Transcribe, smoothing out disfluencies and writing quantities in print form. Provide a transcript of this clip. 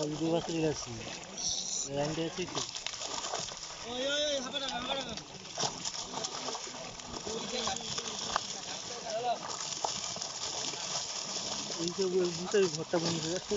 video বাসে গেছি ল্যান্ডে আছি তো এই যে ঘরটা বন্ধ হয়ে যাচ্ছে